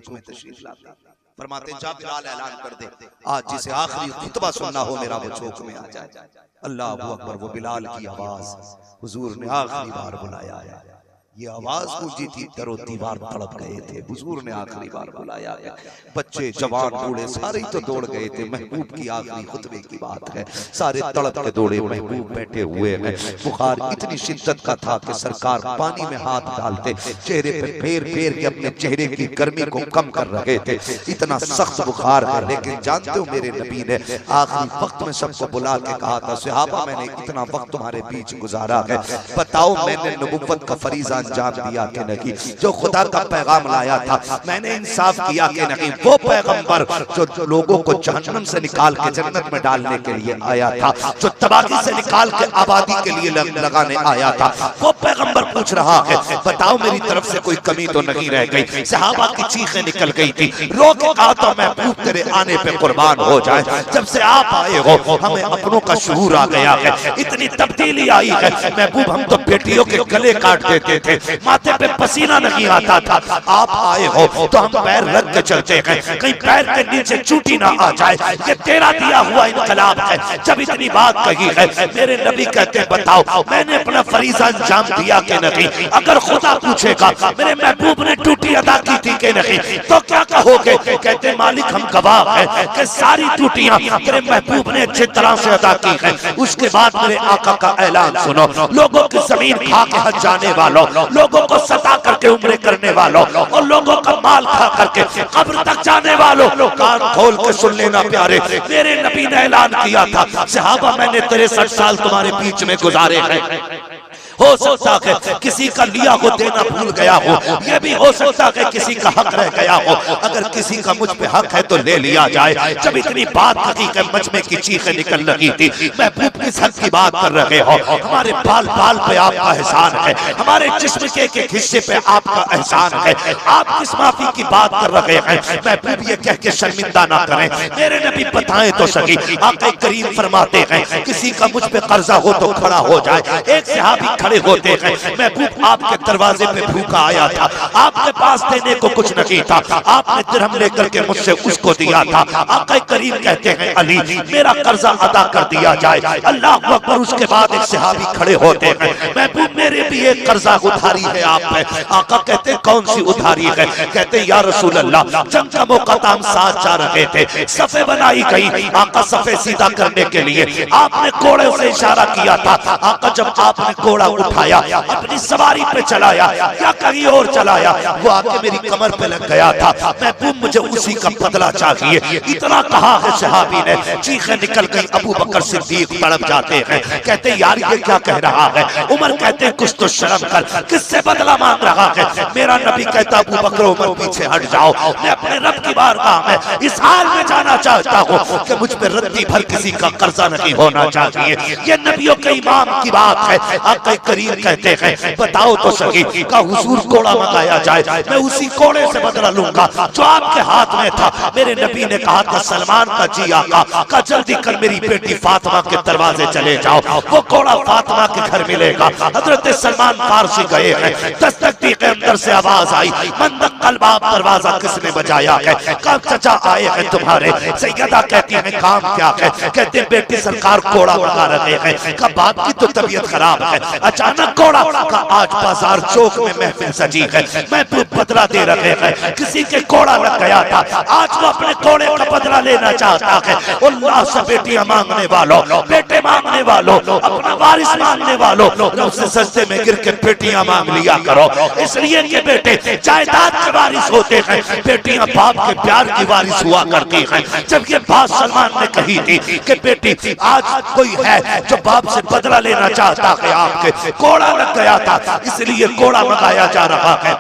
झोंक में तशरीफ लाते। फरमाते जा बिलाल ऐलान कर दे, आज जिसे आखिरी खुतबा सुनना हो मेरा वो झोंक में आ जाए। अल्लाह अकबर। वो बिलाल की आवाज हुजूर ने आखिरी बार बुलाया है। ये आवाज गूंजी थी, दरो दीवार तड़प गए थे। हुजूर ने आखिरी बार बुलाया है। बच्चे जवान बूढ़े सारे ही तो दौड़ गए थे। महबूब की आखिरी खुतबे की बात है। सारे तड़प के दौड़े, महबूब बैठे हुए हैं। बुखार इतनी शिद्दत का था कि सरकार पानी में हाथ डालते चेहरे पे फेर फेर के अपने चेहरे की गर्मी को कम कर रहे थे। इतना सख्त बुखार है। लेकिन जानते हो मेरे नबी ने आखिरी वक्त में सबको बुला के कहा था, सहाबा मैंने इतना वक्त तुम्हारे बीच गुजारा है, बताओ मैंने नबुव्वत का फरीज़ा अंजाम दिया कि नहीं? जो खुदा का पैगाम लाया था मैंने इंसाफ किया कि नहीं? वो पैगंबर जो लोगों को जहन्नम से निकाल के जन्नत में डालने के लिए आया था, जो तबाही से निकाल के आबादी के लिए लगाने आया था, वो पैगंबर पूछ रहा है बताओ मेरी तरफ से कोई कमी तो नहीं रह गई? सहाबा की चीखें निकल गई थी। रो के कहा तो महबूब तेरे आने पे कुर्बान हो जाए। जब से आप आए हो हमें अपनों का शऊर आ गया है, इतनी तब्दीली आई है। महबूब हम तो बेटियों के गले काट देते थे, माथे पे पसीना नहीं आता था। आप आए हो तो हम पैर रख के चलते हैं, कहीं पैर के नीचे चूटी ना आ जाए। ये तेरा दिया हुआ इनकलाब है। जब इतनी बात कही है मेरे नबी कहते हैं बताओ मैंने अपना फरीज़ा अंजाम दिया कि नहीं? अगर खुदा पूछेगा मेरे महबूब ने ड्यूटी अदा की थी कि नहीं तो क्या कहोगे? कहते मालिक हम गवाह हैं कि सारी ड्यूटियां तेरे महबूब ने अच्छी तरह से अदा की है। उसके बाद मेरे आका का ऐलान सुनो, लोगों की जमीन खा के हज जाने वालों, लोगों को सता करके उम्रे करने वालों और लोगों का माल खा करके कब्र तक जाने वालों, कान खोल के सुन लेना प्यारे, मेरे नबी ने ऐलान किया था सहाबा मैंने 63 साल तुम्हारे बीच में गुजारे हैं। हो सकता है किसी का लिया हो देना भूल गया हो, यह भी हो सकता है किसी का हक रह गया हो। अगर किसी का मुझ पे हक है तो ले लिया जाए। जब इतनी बात कही मजमे की चीखें निकल रही थी, महबूब किस हद की बात कर रहे हो? हमारे बाल बाल पे आपका एहसान है, हमारे जिस्म के एक हिस्से पे आपका एहसान है। आप किस माफी की बात कर रहे हैं? महबूब ये कह के शर्मिंदा ना करें, मेरे नबी बताएं तो सही। आका करीम फरमाते हैं किसी का मुझ पे कर्जा हो तो खड़ा हो जाए। एक सहाबी खड़े होते हैं, महबूब आपके दरवाजे पे भूखा आया था, आपके पास देने को कुछ नहीं था, आपने दिरहम लेकर के मुझसे उसको दिया था। आका करीम कहते हैं अली मेरा कर्जा अदा कर दिया जाए। अल्लाह अकबर। उसके बाद एक सहाबी खड़े होते हैं, महबूब मेरे भी एक कर्जा उधारी है आप पे। आका कहते कौन सी उधारी है? कहते या रसूल अल्लाह जंग का मौका था, हम साथ जा रहे थे, सफे बनाई गई। आका सफे सीधा करने के लिए आपने कोड़े से इशारा किया था। आका जब आपने कोड़ा उठाया अपनी सवारी पे चलाया या कहीं और चलाया, वो आके मेरी कमर पे लग गया था। महबूब मुझे उसी का बदला चाहिए। इतना कहा है सहाबी ने, चीखें निकल गई। अबू बकर सिद्दीक तड़प जाते हैं, कहते यार ये क्या कह रहा है? उमर कहते हैं कुछ तो शर्म कर, किससे बदला मांग रहा है? मेरा नबी कहता अबू बकर उमर पीछे हट जाओ, मैं अपने रब की बारगाह में इस हाल में जाना चाहता हूँ कि मुझ पे रत्ती भर किसी का कर्जा नहीं होना चाहिए। ये नबियों के इमाम की बात है। आका करीम कहते हैं बताओ तो सही का हुजूर कोड़ा मंगाया जाए, मैं उसी कोड़े से बदला लूंगा जो आपके हाथ में था। मेरे नबी ने कहा था सलमान का जी आका का जल्दी कर मेरी बेटी फातिमा के दरवाजे चले जाओ, वो कोड़ा फातिमा के घर मिलेगा। हजरत सलमान फारसी गए हैं, दस्तक दी के अंदर से आवाज आई मंदक कलबाब दरवाजा किसने बजाया है? कहा चचा आए हैं तुम्हारे। सैयदा कहती है काम क्या है? कहते बेटी सरकार कोड़ा मंगा रहे हैं। कहा बाप की तो तबीयत खराब है। अचानक कोड़ा का आज बाजार चौक में महफिल सजी है, महबूब बदला दे रहे हैं। किसी के कोड़ा लग गया था, आज वो अपने कोड़े का बदला लेना चाहता है। अल्लाह से बेटियां मांगने वालों, बेटे मांगने वालों, अपना वारिस मांगने वालों, उससे सस्ते में गिर के बेटियां मांग लिया करो। इसलिए कि बेटे जायदाद के वारिस होते हैं, बेटियां बाप के प्यार की वारिस हुआ करती हैं। जब ये बात सलमान ने कही थी कि बेटी आज कोई है जो बाप से बदला लेना चाहता है, आपके कोड़ा लग गया था इसलिए कोड़ा मंगाया जा रहा है,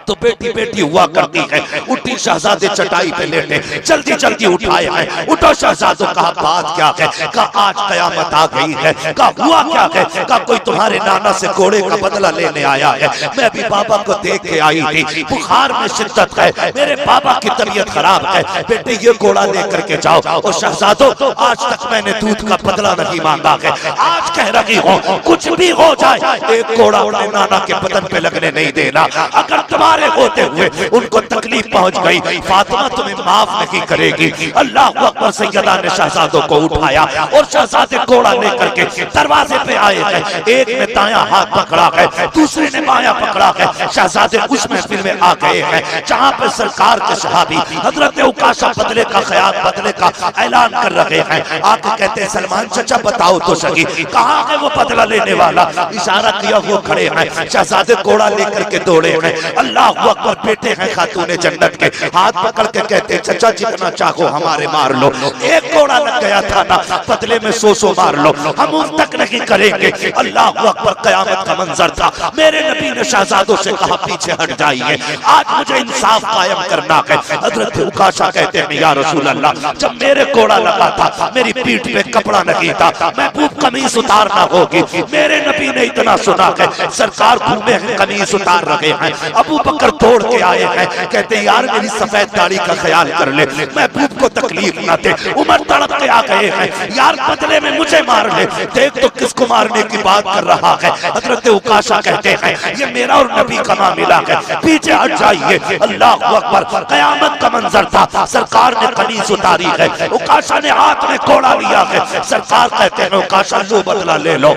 तो बेटी बेटी हुआ करती है। उठी शहजादे चटाई पे लेटे, जल्दी जल्दी उठाए हैं। उठो शहजादों, कहा बात क्या है? कहा आज कयामत आ गई है। कहा हुआ क्या है? कहा कोई तुम्हारे नाना से घोड़े का बदला लेने आया है। मैं अभी बाबा को देख के आई थी, बुखार में शिद्दत है, मेरे बाबा की तबीयत खराब है, बेटे ये घोड़ा लेकर के जाओ। और शहजादों आज तक मैंने दूध का बदला नहीं मांगा है, आज कह रही हूँ कुछ भी हो जाए एक घोड़ा अपने नाना के बदन पे लगने नहीं देना। अगर तुम्हारे होते हुए उनको तकलीफ पहुंच गई, फातिमा तुम्हें माफ नहीं करेगी। अल्लाह अकबर। सैयदा ने शहजादों को उठाया और शहजादे घोड़ा लेकर के दरवाजे पे आए हैं। एक ने दायां हाथ पकड़ा है, दूसरे ने बायां पकड़ा है। शहजादे उस महफिल में आ गए हैं जहां पे सरकार के सहाबी हजरत उकाशा बदले का ख्याल बदले का ऐलान कर रहे हैं। आके कहते हैं सलमान चाचा बताओ तो सही कहाँ है वो बदला लेने वाला। इशारा किया वो खड़े हैं। शहजादे घोड़ा लेकर के दौड़े हैं। अल्लाह अकबर। बेटे हैं खातूने जन्नत के, हाथ पकड़ के कहते हैं चाचा जितना चाहो हमारे मार लो। एक घोड़ा लग गया था ना, बदले में 100 मार लो, हम उन तक नहीं करेंगे। अल्लाह अकबर। कयामत का मंजर था। मेरे नबी ने शहजादों से कहा पीछे हट जाइए, आज मुझे इंसाफ कायम करना है। हजरत उकाशा कहते हैं या रसूल अल्लाह, जब मेरे घोड़ा लगा था मेरी पीठ पे कपड़ा नहीं था, महबूब कमीज उतारना होगी। मेरे नबी ने इतना सुना है, सरकार घूमे हैं कमीज उतार रहे हैं। अबू बकर दौड़ के आए हैं, कहते हैं यार मेरी सफेद दाढ़ी का ख्याल कर ले, महबूब को तकलीफ ना दे। उमर तड़प के आ गए हैं, यार बदले में मुझे मार ले, देख तो किसको मारने की बात कर रहा है। हजरत उकाशा कहते हैं ये मेरा और नबी का मामला है, पीछे हट जाइए। अल्लाह अकबर। कयामत का मंजर था। सरकार ने कमीज उतारी है, उकाशा ने हाथ में घोड़ा लिया है। सरकार कहते हैं उकाशा लो बदला ले लो,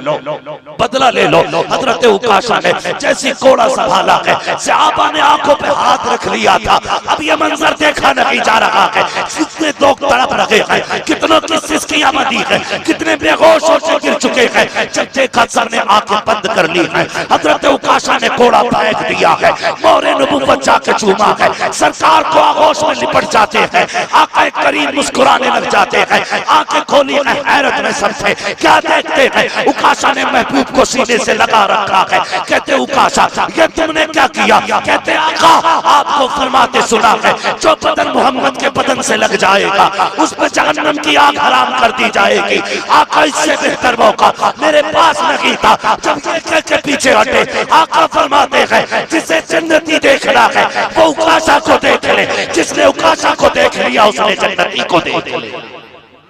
बदला ले लो। हजरत उकाशा ने जैसी घोड़ा संभाला है, सहाबा ने आंखों पे हाथ रख लिया था। अब ये मंजर देखा नहीं जा रहा है। कितने लोग तड़प रहे हैं, कितनों की सिसकियां बंधी है, कितने बेहोश होकर गिर चुके हैं। जब देखा सर ने आंखें बंद कर ली है। हजरत उकाशा ने घोड़ा फेंक दिया है, मोरे नबुव्वत जाके चूमा है। सरकार को आगोश में लिपट जाते हैं। आका करीम मुस्कुराने लग जाते हैं, आंखें खोली है हैरत में सबसे क्या देखते हैं। उकाशा ने महबूब को सीने से लगा रखा है। कहते उकाशा ये तुमने क्या किया। कहते आका आपको फरमाते सुना है, जो बदन मोहम्मद के बदन से लग जाएगा उस पर जहन्नम की आग हराम कर दी जाएगी। आका इससे बेहतर मौका मेरे पास नहीं था। जब ये कह के पीछे हटे, आका फरमाते हैं जिसे जन्नती देखना है वो उकाशा को देख ले, जिसने उकाशा को देख लिया उसने जन्नती को देख ले।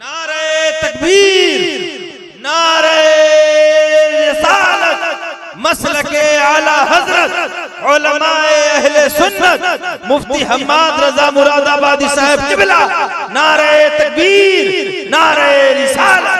नारे तकबीर, नारे रिसालत, मसलके आला हजरत उलमाए अहले सुन्नत मुफ्ती हम्माद रजा मुरादाबादी साहब किबला। नारे तकबीर, नारे रिसालत।